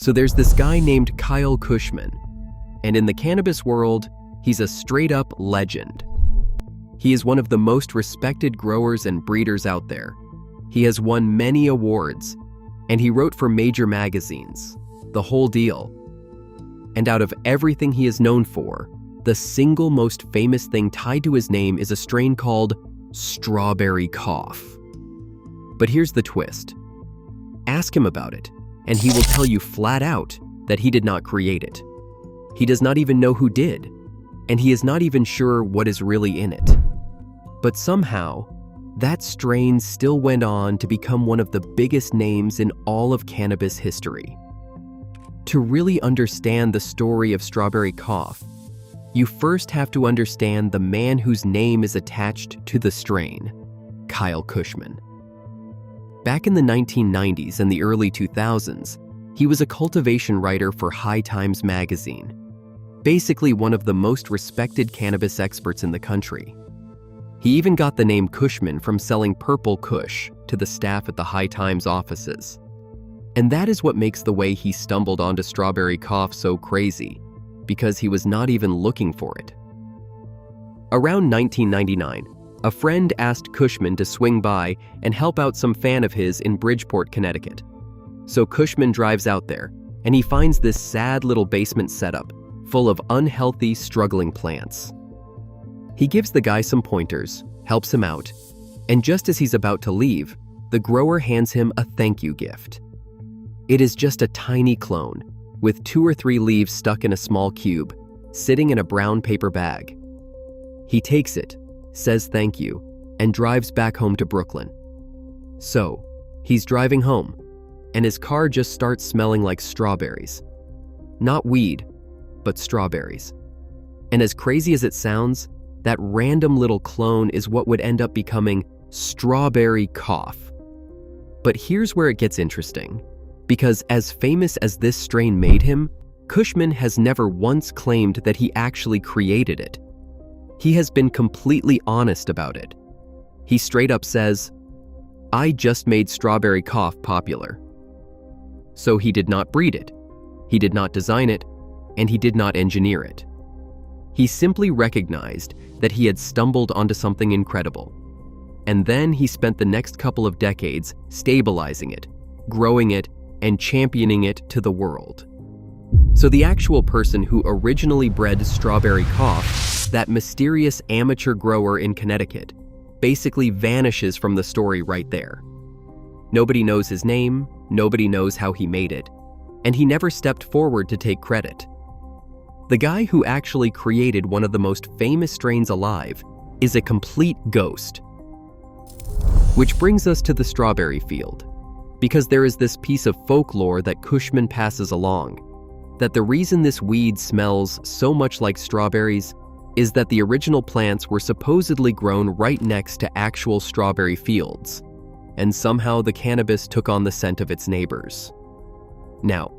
So there's this guy named Kyle Kushman, and in the cannabis world, he's a straight-up legend. He is one of the most respected growers and breeders out there. He has won many awards, and he wrote for major magazines, the whole deal. And out of everything he is known for, the single most famous thing tied to his name is a strain called strawberry cough. But here's the twist. Ask him about it, and he will tell you flat out that he did not create it. He does not even know who did, and he is not even sure what is really in it. But somehow, that strain still went on to become one of the biggest names in all of cannabis history. To really understand the story of strawberry cough, you first have to understand the man whose name is attached to the strain, Kyle Kushman. Back in the 1990s and the early 2000s, he was a cultivation writer for High Times magazine, basically one of the most respected cannabis experts in the country. He even got the name Kushman from selling Purple Kush to the staff at the High Times offices. And that is what makes the way he stumbled onto strawberry cough so crazy, because he was not even looking for it. Around 1999, a friend asked Kushman to swing by and help out some fan of his in Bridgeport, Connecticut. So Kushman drives out there, and he finds this sad little basement setup full of unhealthy, struggling plants. He gives the guy some pointers, helps him out, and just as he's about to leave, the grower hands him a thank you gift. It is just a tiny clone, with 2 or 3 leaves stuck in a small cube, sitting in a brown paper bag. He takes it, says thank you, and drives back home to Brooklyn. So, he's driving home, and his car just starts smelling like strawberries. Not weed, but strawberries. And as crazy as it sounds, that random little clone is what would end up becoming strawberry cough. But here's where it gets interesting, because as famous as this strain made him, Kushman has never once claimed that he actually created it. He has been completely honest about it. He straight up says, "I just made strawberry cough popular." So he did not breed it, he did not design it, and he did not engineer it. He simply recognized that he had stumbled onto something incredible. And then he spent the next couple of decades stabilizing it, growing it, and championing it to the world. So the actual person who originally bred strawberry cough, that mysterious amateur grower in Connecticut, basically vanishes from the story right there. Nobody knows his name, nobody knows how he made it, and he never stepped forward to take credit. The guy who actually created one of the most famous strains alive is a complete ghost. Which brings us to the strawberry field, because there is this piece of folklore that Kushman passes along, that the reason this weed smells so much like strawberries is that the original plants were supposedly grown right next to actual strawberry fields, and somehow the cannabis took on the scent of its neighbors. Now,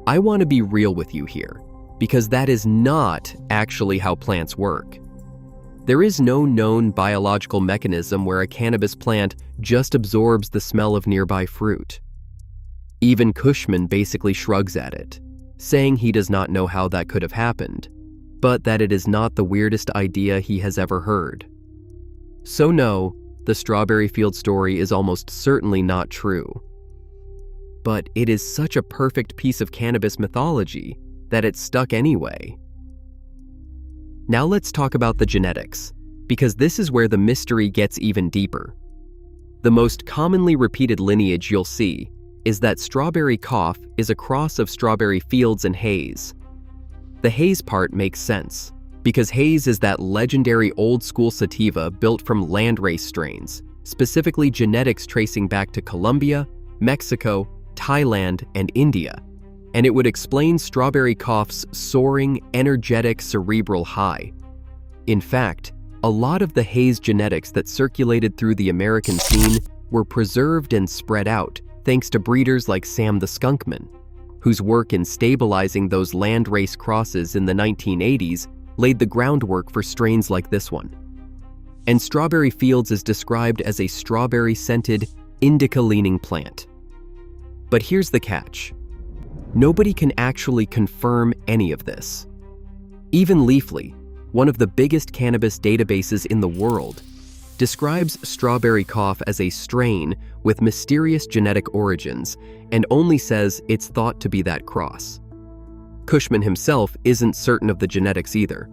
I want to be real with you here, because that is not actually how plants work. There is no known biological mechanism where a cannabis plant just absorbs the smell of nearby fruit. Even Kushman basically shrugs at it, saying he does not know how that could have happened, but that it is not the weirdest idea he has ever heard. So no, the strawberry field story is almost certainly not true. But it is such a perfect piece of cannabis mythology that it stuck anyway. Now let's talk about the genetics, because this is where the mystery gets even deeper. The most commonly repeated lineage you'll see is that strawberry cough is a cross of strawberry fields and haze. The haze part makes sense, because haze is that legendary old-school sativa built from landrace strains, specifically genetics tracing back to Colombia, Mexico, Thailand, and India, and it would explain strawberry cough's soaring, energetic cerebral high. In fact, a lot of the haze genetics that circulated through the American scene were preserved and spread out thanks to breeders like Sam the Skunkman, whose work in stabilizing those landrace crosses in the 1980s laid the groundwork for strains like this one. And strawberry fields is described as a strawberry-scented, indica-leaning plant. But here's the catch. nobody can actually confirm any of this. Even Leafly, one of the biggest cannabis databases in the world, describes strawberry cough as a strain with mysterious genetic origins and only says it's thought to be that cross. Kushman himself isn't certain of the genetics either,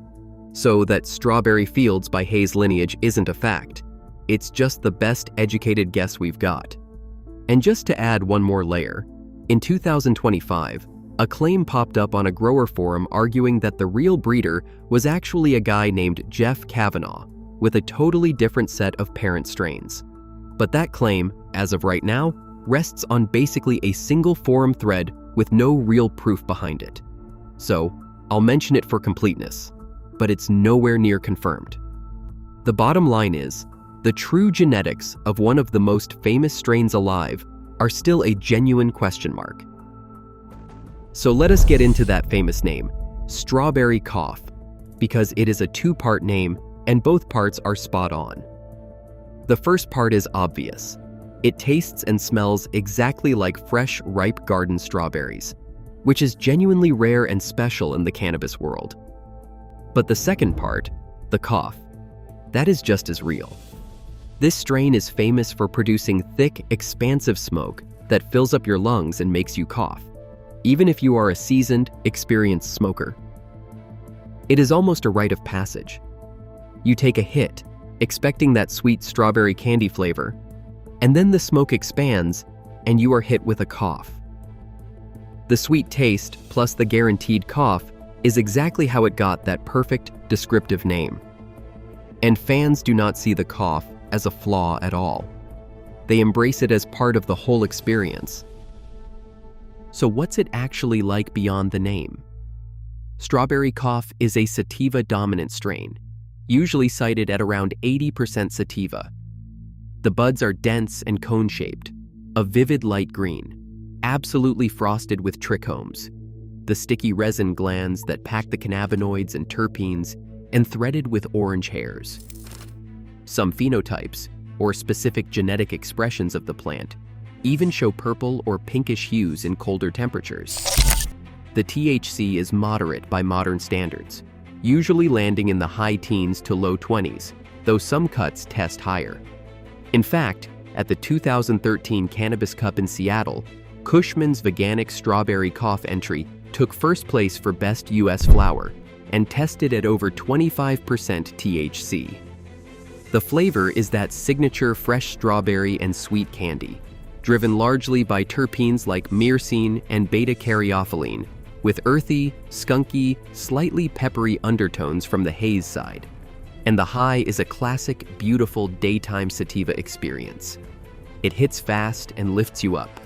so that Strawberry Fields by Hayes lineage isn't a fact. It's just the best educated guess we've got. And just to add one more layer, in 2025, a claim popped up on a grower forum arguing that the real breeder was actually a guy named Jeff Kavanaugh with a totally different set of parent strains. But that claim, as of right now, rests on basically a single forum thread with no real proof behind it. So, I'll mention it for completeness, but it's nowhere near confirmed. The bottom line is, the true genetics of one of the most famous strains alive are still a genuine question mark. So let us get into that famous name, strawberry cough, because it is a two-part name and both parts are spot on. The first part is obvious. It tastes and smells exactly like fresh, ripe garden strawberries, which is genuinely rare and special in the cannabis world. But the second part, the cough, that is just as real. This strain is famous for producing thick, expansive smoke that fills up your lungs and makes you cough, even if you are a seasoned, experienced smoker. It is almost a rite of passage. You take a hit, expecting that sweet strawberry candy flavor, and then the smoke expands and you are hit with a cough. The sweet taste plus the guaranteed cough is exactly how it got that perfect, descriptive name. And fans do not see the cough as a flaw at all. They embrace it as part of the whole experience. So what's it actually like beyond the name? Strawberry cough is a sativa-dominant strain, usually cited at around 80% sativa. The buds are dense and cone-shaped, a vivid light green, absolutely frosted with trichomes, the sticky resin glands that pack the cannabinoids and terpenes, and threaded with orange hairs. Some phenotypes, or specific genetic expressions of the plant, even show purple or pinkish hues in colder temperatures. The THC is moderate by modern standards, usually landing in the high teens to low 20s, though some cuts test higher. In fact, at the 2013 Cannabis Cup in Seattle, Kushman's veganic strawberry cough entry took first place for best US flower and tested at over 25% THC. The flavor is that signature fresh strawberry and sweet candy, driven largely by terpenes like myrcene and beta-caryophyllene, with earthy, skunky, slightly peppery undertones from the haze side. And the high is a classic, beautiful daytime sativa experience. It hits fast and lifts you up,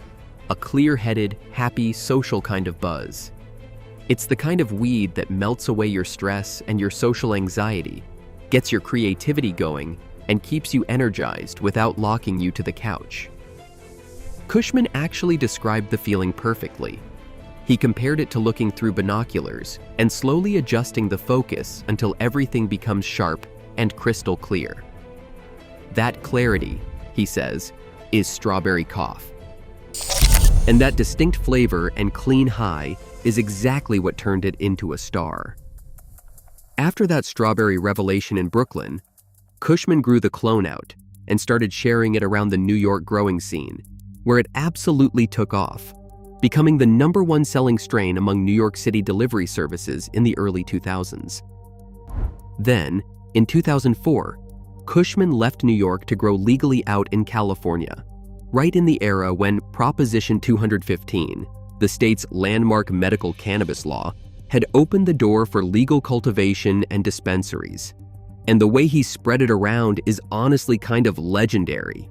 a clear-headed, happy, social kind of buzz. It's the kind of weed that melts away your stress and your social anxiety, gets your creativity going, and keeps you energized without locking you to the couch. Kushman actually described the feeling perfectly. He compared it to looking through binoculars and slowly adjusting the focus until everything becomes sharp and crystal clear. That clarity, he says, is strawberry cough. And that distinct flavor and clean high is exactly what turned it into a star. After that strawberry revelation in Brooklyn, Kushman grew the clone out and started sharing it around the New York growing scene, where it absolutely took off, becoming the #1 selling strain among New York City delivery services in the early 2000s. Then, in 2004, Kushman left New York to grow legally out in California, right in the era when Proposition 215, the state's landmark medical cannabis law, had opened the door for legal cultivation and dispensaries. And the way he spread it around is honestly kind of legendary.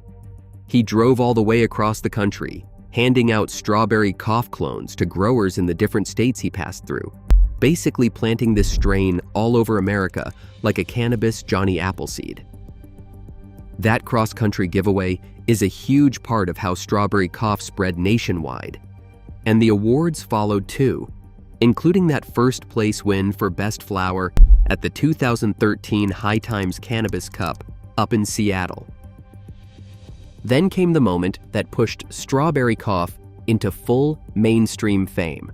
He drove all the way across the country, handing out strawberry cough clones to growers in the different states he passed through, basically planting this strain all over America like a cannabis Johnny Appleseed. That cross-country giveaway is a huge part of how strawberry cough spread nationwide. And the awards followed too, including that first place win for Best Flower at the 2013 High Times Cannabis Cup up in Seattle. Then came the moment that pushed strawberry cough into full mainstream fame.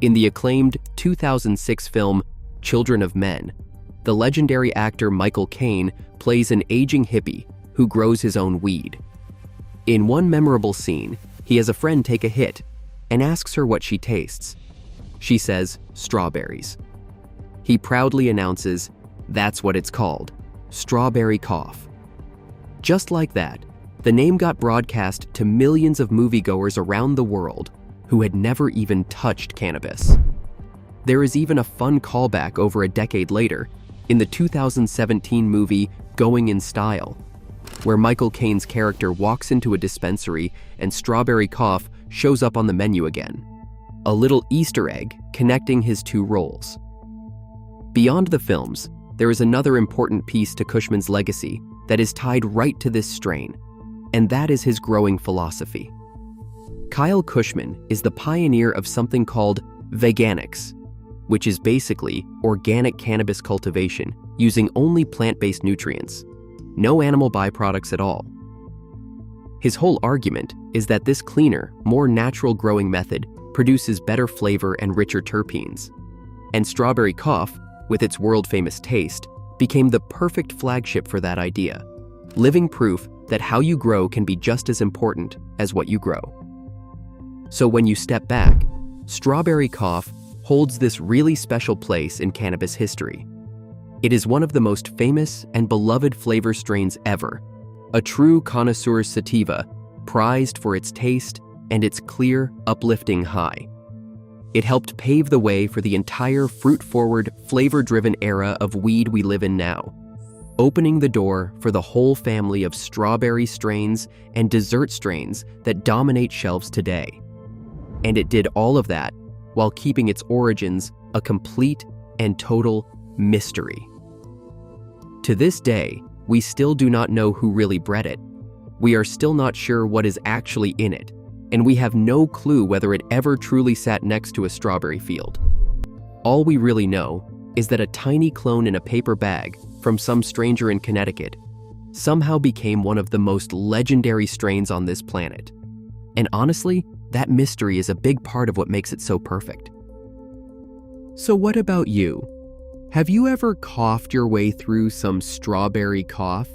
In the acclaimed 2006 film Children of Men, the legendary actor Michael Caine plays an aging hippie who grows his own weed. In one memorable scene, he has a friend take a hit and asks her what she tastes. She says, "Strawberries." He proudly announces, "That's what it's called, strawberry cough." Just like that, the name got broadcast to millions of moviegoers around the world who had never even touched cannabis. There is even a fun callback over a decade later in the 2017 movie Going in Style, where Michael Caine's character walks into a dispensary and strawberry cough shows up on the menu again. A little Easter egg connecting his two roles. Beyond the films, there is another important piece to Kushman's legacy that is tied right to this strain, and that is his growing philosophy. Kyle Kushman is the pioneer of something called veganics, which is basically organic cannabis cultivation using only plant-based nutrients, no animal byproducts at all. His whole argument is that this cleaner, more natural growing method produces better flavor and richer terpenes, and strawberry cough, with its world-famous taste, became the perfect flagship for that idea, living proof that how you grow can be just as important as what you grow. So when you step back, strawberry cough holds this really special place in cannabis history. It is one of the most famous and beloved flavor strains ever, a true connoisseur's sativa, prized for its taste and its clear, uplifting high. It helped pave the way for the entire fruit-forward, flavor-driven era of weed we live in now, opening the door for the whole family of strawberry strains and dessert strains that dominate shelves today. And it did all of that while keeping its origins a complete and total mystery. To this day, we still do not know who really bred it. We are still not sure what is actually in it, and we have no clue whether it ever truly sat next to a strawberry field. All we really know is that a tiny clone in a paper bag from some stranger in Connecticut somehow became one of the most legendary strains on this planet. And honestly, that mystery is a big part of what makes it so perfect. So what about you? Have you ever coughed your way through some strawberry cough?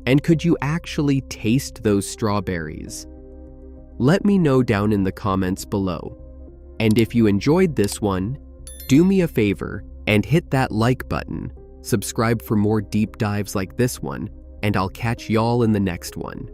And could you actually taste those strawberries? Let me know down in the comments below. And if you enjoyed this one, do me a favor and hit that like button, subscribe for more deep dives like this one, and I'll catch y'all in the next one.